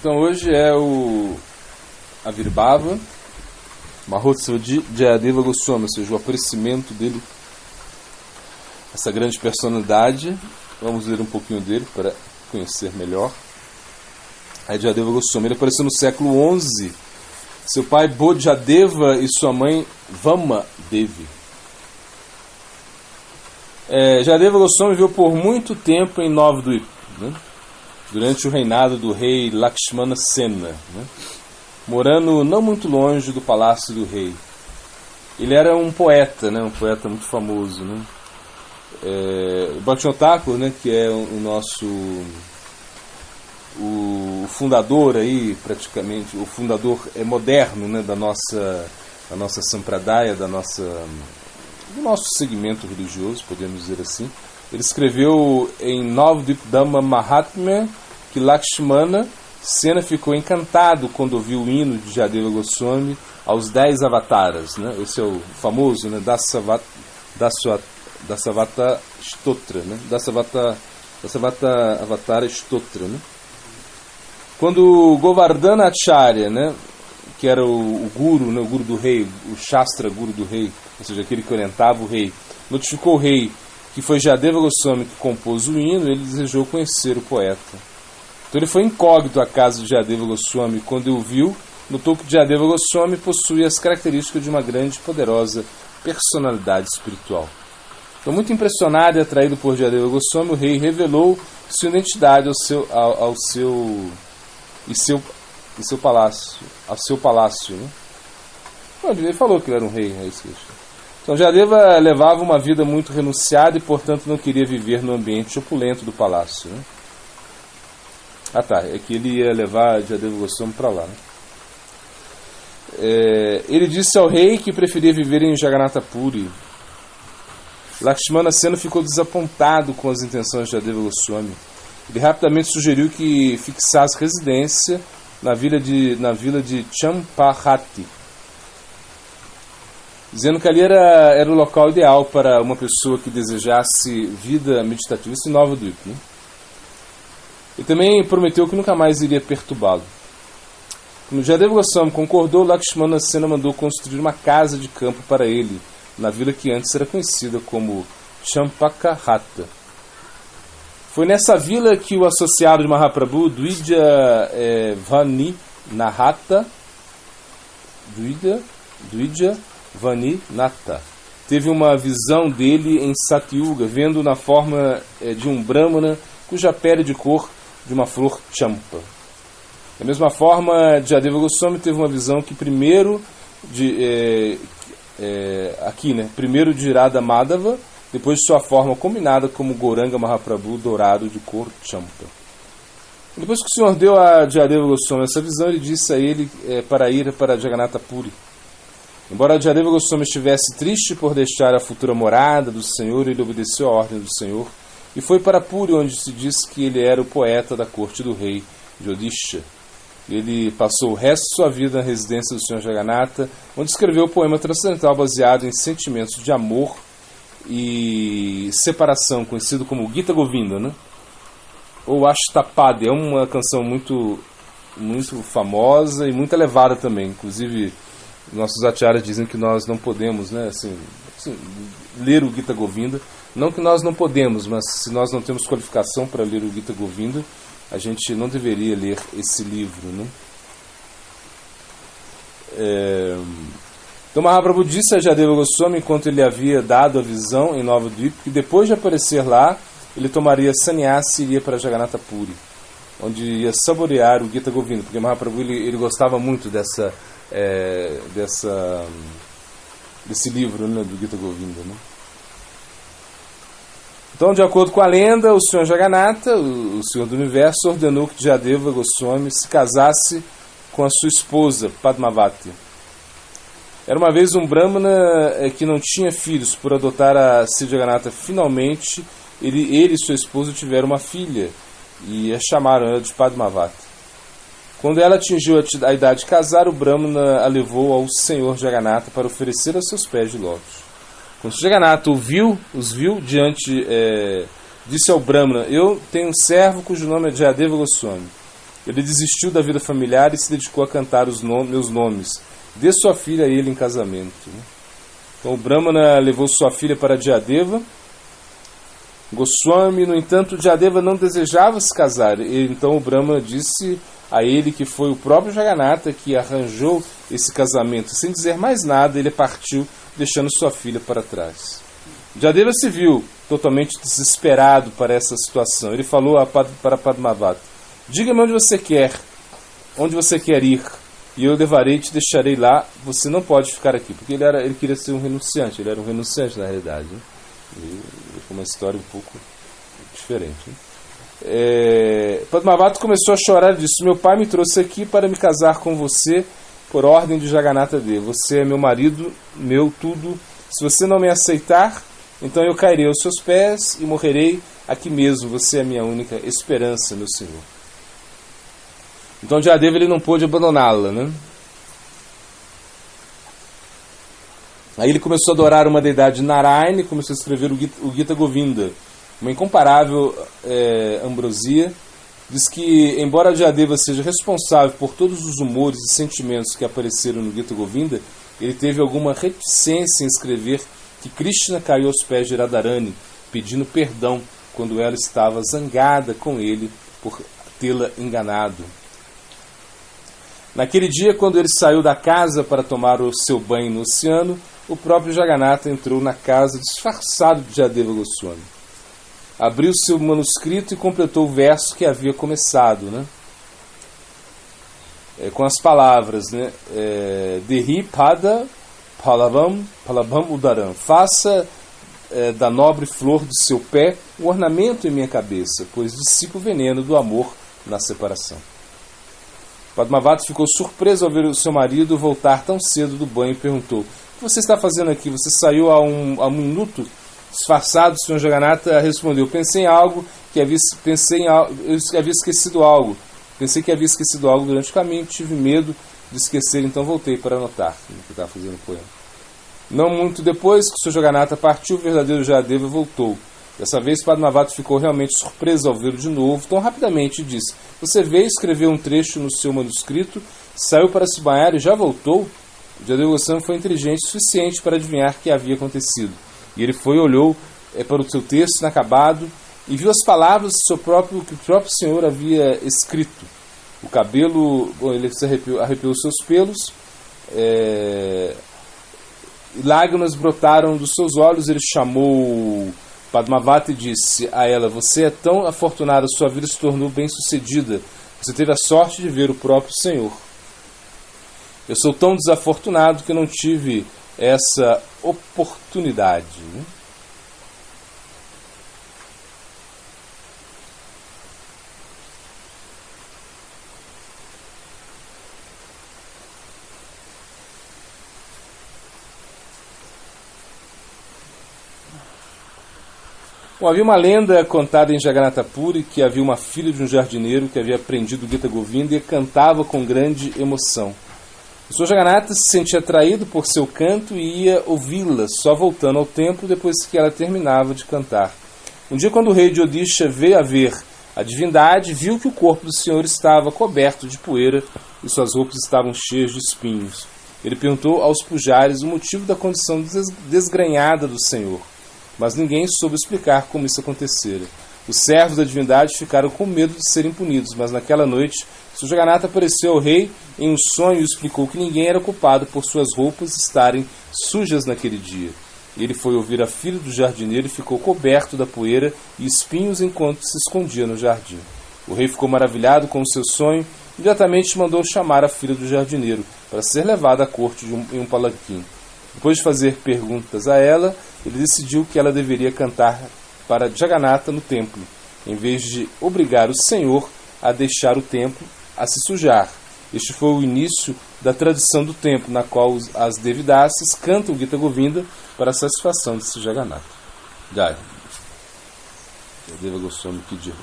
Então hoje é o Avirbhava Mahotsava de Jayadeva Goswami, ou seja, o aparecimento dele, essa grande personalidade. Vamos ler um pouquinho dele para conhecer melhor. Aí Jayadeva Goswami, ele apareceu no século XI. Seu pai Bodhadeva e sua mãe Vama Devi. Jayadeva Goswami viveu por muito tempo em Navadvip, né? Durante o reinado do rei Lakshmana Sena, né? Morando não muito longe do palácio do rei. Ele era um poeta, né? Um poeta muito famoso, né? Bhaktivinoda Thakur, né? Que é o fundador aí, praticamente, o fundador moderno, né? da nossa Sampradaya, do nosso segmento religioso, podemos dizer assim. Ele escreveu em Navadvip Dhamma Mahatmya que Lakshmana Sena ficou encantado quando ouviu o hino de Jayadeva Goswami aos 10 avataras, né? Esse é o famoso, né? Dasavata Stotra, né? Dasavata Avatara Stotra, né? Quando Govardhana Acharya, né? Que era o guru, né? O guru do rei, o Shastra guru do rei, ou seja, aquele que orientava o rei, notificou o rei que foi Jayadeva Goswami que compôs o hino, ele desejou conhecer o poeta. Então ele foi incógnito à casa de Jayadeva Goswami. Quando o viu, notou que Jayadeva Goswami possui as características de uma grande e poderosa personalidade espiritual. Então, muito impressionado e atraído por Jayadeva Goswami, o rei revelou sua identidade ao seu palácio. Né? Ele falou que ele era um rei, é isso que ele falou. Então Jayadeva levava uma vida muito renunciada e, portanto, não queria viver no ambiente opulento do palácio. Né? É que ele ia levar Jayadeva Goswami para lá. Né? Ele disse ao rei que preferia viver em Jagannatha Puri. Lakshmana Sena ficou desapontado com as intenções de Jayadeva Goswami. Ele rapidamente sugeriu que fixasse residência na vila de Champahati, dizendo que ali era o local ideal para uma pessoa que desejasse vida meditativa. Isso em Navadvip, né? E também prometeu que nunca mais iria perturbá-lo. Quando Jayadeva Goswami concordou, Lakshmana Sena mandou construir uma casa de campo para ele, na vila que antes era conhecida como Champakahata. Foi nessa vila que o associado de Mahaprabhu, Dwija Vani Nata, teve uma visão dele em Satyuga, vendo na forma de um brahmana cuja pele de cor de uma flor champa. Da mesma forma, Jayadeva Goswami teve uma visão que primeiro de Radha Madhava, depois de sua forma combinada como Gauranga Mahaprabhu dourado de cor champa. Depois que o Senhor deu a Jayadeva Goswami essa visão, ele disse a ele para ir para Jagannatha Puri. Embora Jayadeva Goswami estivesse triste por deixar a futura morada do Senhor, ele obedeceu a ordem do Senhor e foi para Puri, onde se diz que ele era o poeta da corte do rei Yudhishthira. Ele passou o resto de sua vida na residência do Senhor Jagannatha, onde escreveu o poema transcendental baseado em sentimentos de amor e separação, conhecido como Gita Govinda, né? Ou Ashtapadi. É uma canção muito, muito famosa e muito elevada também. Inclusive, nossos acharyas dizem que nós não podemos, né, ler o Gita Govinda. Não que nós não podemos, mas se nós não temos qualificação para ler o Gita Govinda, a gente não deveria ler esse livro, né? Então Mahaprabhu disse a Jayadeva Goswami, enquanto ele havia dado a visão em Navadvip, que depois de aparecer lá, ele tomaria sannyasi e iria para Jagannatha Puri, onde ia saborear o Gita Govinda, porque Mahaprabhu ele gostava muito desse livro, né, do Gita Govinda, né? Então, de acordo com a lenda, o Senhor Jagannatha, o Senhor do Universo, ordenou que Jayadeva Goswami se casasse com a sua esposa, Padmavati. Era uma vez um brahmana que não tinha filhos. Por adotar a Sri Jagannatha, finalmente, ele e sua esposa tiveram uma filha e a chamaram ela de Padmavati. Quando ela atingiu a idade de casar, o brahmana a levou ao Senhor Jagannatha para oferecer aos seus pés de lótus. Quando Jagannatha os viu diante, disse ao Brahmana: eu tenho um servo cujo nome é Jayadeva Goswami. Ele desistiu da vida familiar e se dedicou a cantar meus nomes. Dê sua filha a ele em casamento. Então o Brahmana levou sua filha para Jayadeva Goswami. No entanto, Jayadeva não desejava se casar. Então o Brahmana disse a ele que foi o próprio Jagannatha que arranjou esse casamento. Sem dizer mais nada, ele partiu, deixando sua filha para trás. Jayadeva se viu totalmente desesperado para essa situação. Ele falou para Padmavati: diga-me onde você quer ir, e eu levarei e te deixarei lá. Você não pode ficar aqui. Porque ele queria ser um renunciante. Ele era um renunciante, na realidade. Né? E foi uma história um pouco diferente. Né? Padmavati começou a chorar e disse: meu pai me trouxe aqui para me casar com você por ordem de Jagannatha Deva. Você é meu marido, meu tudo. Se você não me aceitar, então eu cairei aos seus pés e morrerei aqui mesmo. Você é a minha única esperança, meu Senhor. Então Jayadeva ele não pôde abandoná-la, né? Aí ele começou a adorar uma deidade Narayana e começou a escrever o Gita Govinda. Uma incomparável ambrosia. Diz que, embora Jayadeva seja responsável por todos os humores e sentimentos que apareceram no Gita Govinda, ele teve alguma reticência em escrever que Krishna caiu aos pés de Radharani, pedindo perdão quando ela estava zangada com ele por tê-la enganado. Naquele dia, quando ele saiu da casa para tomar o seu banho no oceano, o próprio Jagannatha entrou na casa disfarçado de Jayadeva Goswami. Abriu seu manuscrito e completou o verso que havia começado, né? Com as palavras, né? Dehi pada palabam udaram. Faça da nobre flor do seu pé um ornamento em minha cabeça, pois dissipa o veneno do amor na separação. Padmavati ficou surpreso ao ver o seu marido voltar tão cedo do banho e perguntou: o que você está fazendo aqui? Você saiu há um minuto? Disfarçado, o Sr. Jagannatha respondeu: pensei em algo eu havia esquecido algo. Pensei que havia esquecido algo durante o caminho, tive medo de esquecer, então voltei para anotar o que estava fazendo o poema. Não muito depois que o Sr. Jagannatha partiu, o verdadeiro Jayadeva voltou. Dessa vez, Padmavati ficou realmente surpreso ao vê-lo de novo, tão rapidamente, e disse: você veio escrever um trecho no seu manuscrito, saiu para se banhar e já voltou? Jayadeva Goswami foi inteligente o suficiente para adivinhar o que havia acontecido. E ele olhou para o seu texto inacabado e viu as palavras que o próprio Senhor havia escrito. O cabelo, ele se arrepiou os seus pelos, e lágrimas brotaram dos seus olhos. Ele chamou Padmavati e disse a ela: você é tão afortunada, sua vida se tornou bem-sucedida. Você teve a sorte de ver o próprio Senhor. Eu sou tão desafortunado que não tive essa oportunidade. Né? Bom, havia uma lenda contada em Jagannatha Puri que havia uma filha de um jardineiro que havia aprendido o Gita Govinda e cantava com grande emoção. O Sr. Jagannatha se sentia atraído por seu canto e ia ouvi-la, só voltando ao templo depois que ela terminava de cantar. Um dia, quando o rei de Odisha veio a ver a divindade, viu que o corpo do senhor estava coberto de poeira e suas roupas estavam cheias de espinhos. Ele perguntou aos pujaris o motivo da condição desgrenhada do senhor, mas ninguém soube explicar como isso acontecera. Os servos da divindade ficaram com medo de serem punidos, mas naquela noite, Sr. Jagannatha apareceu ao rei em um sonho e explicou que ninguém era culpado por suas roupas estarem sujas naquele dia. Ele foi ouvir a filha do jardineiro e ficou coberto da poeira e espinhos enquanto se escondia no jardim. O rei ficou maravilhado com o seu sonho e imediatamente mandou chamar a filha do jardineiro para ser levada à corte em um palanquim. Depois de fazer perguntas a ela, ele decidiu que ela deveria cantar para Jagannatha no templo, em vez de obrigar o Senhor a deixar o templo a se sujar. Este foi o início da tradição do templo, na qual as Devidasis cantam o Gita Govinda para a satisfação de Jagannatha. Jai. Deva Goswami Ki Jai.